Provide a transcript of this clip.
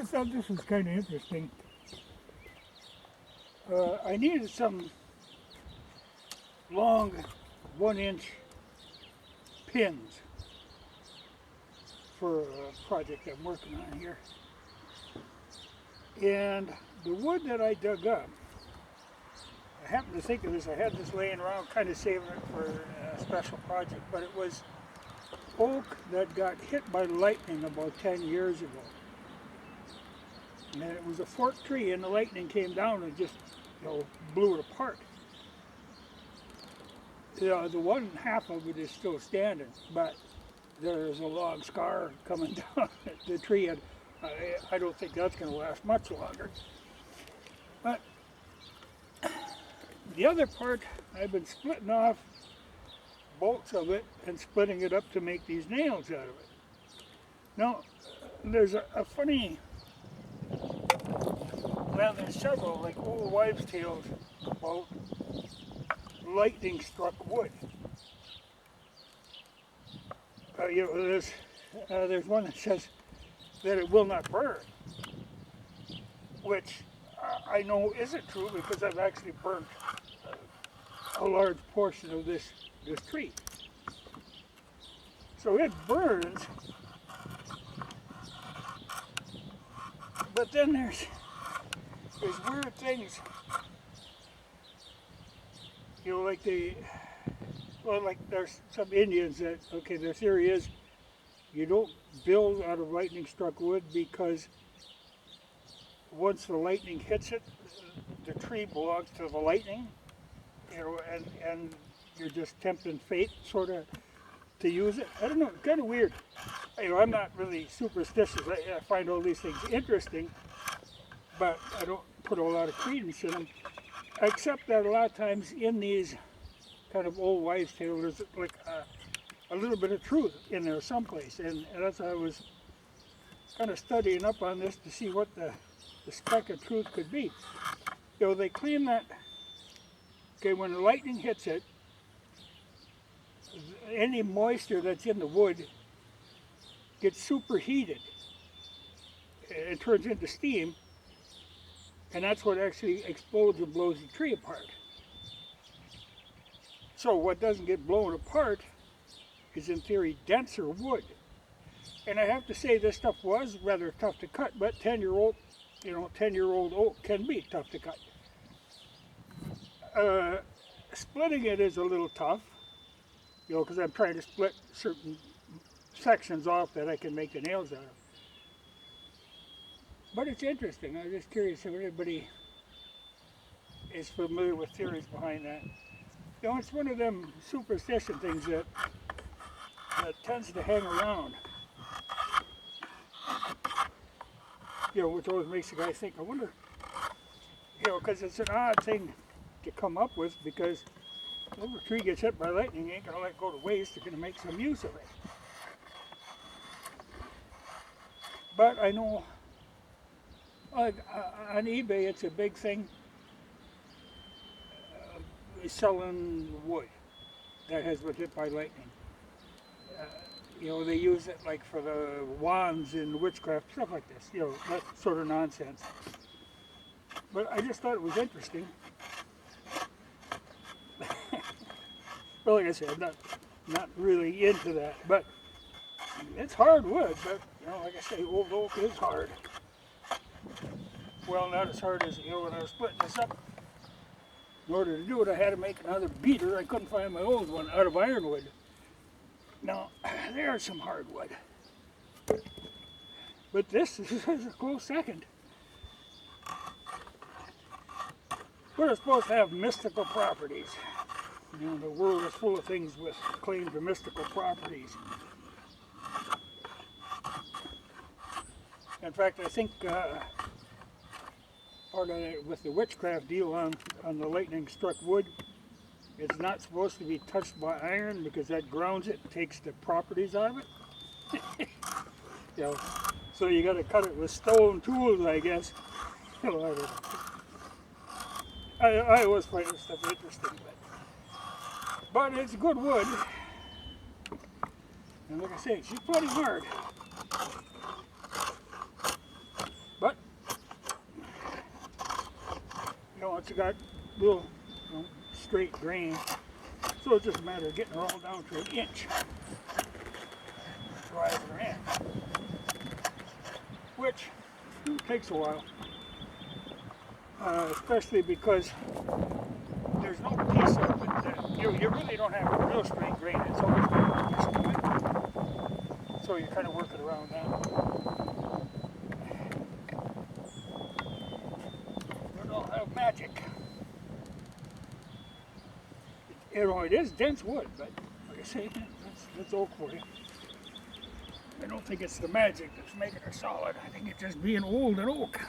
thought this was kind of interesting. I needed some long 1-inch pins for a project I'm working on here. And the wood that I dug up, I happened to think of this, I had this laying around kind of saving it for a special project, but it was oak that got hit by lightning about 10 years ago. And it was a forked tree and the lightning came down and just blew it apart. The one half of it is still standing, but there's a long scar coming down the tree, and I don't think that's going to last much longer. But the other part, I've been splitting off bolts of it and splitting it up to make these nails out of it. Now, there's a funny, well, there's several like old wives' tales about lightning struck wood. There's one that says that it will not burn, which I know isn't true because I've actually burnt a large portion of this tree. So it burns, but then there's weird things, like there's some Indians that, okay, their theory is you don't build out of lightning struck wood because once the lightning hits it, the tree belongs to the lightning, and you're just tempting fate sort of to use it. I don't know, kind of weird. I'm not really superstitious. I find all these things interesting, but I don't put a lot of credence in them, except that a lot of times in these kind of old wives' tales, there's like a little bit of truth in there someplace, and that's why I was kind of studying up on this to see what the speck of truth could be. They claim that, okay, when the lightning hits it, any moisture that's in the wood gets superheated. It turns into steam, and that's what actually explodes and blows the tree apart. So what doesn't get blown apart is, in theory, denser wood. And I have to say, this stuff was rather tough to cut, but 10-year-old oak can be tough to cut. Splitting it is a little tough, because I'm trying to split certain sections off that I can make the nails out of. But it's interesting. I'm just curious if anybody is familiar with theories behind that. It's one of them superstition things that tends to hang around. Which always makes the guy think, I wonder, because it's an odd thing to come up with, because if a tree gets hit by lightning, you ain't going to let go to waste, you're going to make some use of it. But I know on eBay it's a big thing, selling wood that has been hit by lightning. They use it like for the wands in witchcraft, stuff like this, that sort of nonsense. But I just thought it was interesting. Well, like I said, I'm not really into that, but it's hard wood, but, like I say, old oak is hard. Well, not as hard as, when I was splitting this up. In order to do it, I had to make another beater. I couldn't find my old one out of ironwood. Now, there's some hardwood. But this is a close second. We're supposed to have mystical properties. The world is full of things with claim to mystical properties. In fact, I think part of it with the witchcraft deal on the lightning struck wood, it's not supposed to be touched by iron because that grounds it and takes the properties out of it. So you got to cut it with stone tools, I guess. I always find this stuff interesting, but it's good wood. And like I say, she's plenty hard. But it's got little, straight grain. So it's just a matter of getting her all down to an inch. Drive her in. Which takes a while. Especially because there's no piece of it that you really don't have a real straight grain. It's always got a twist to it. So you kind of work it around that. You don't have magic. It is dense wood, but like I say, that's oak for you. I don't think it's the magic that's making her solid. I think it's just being old and oak.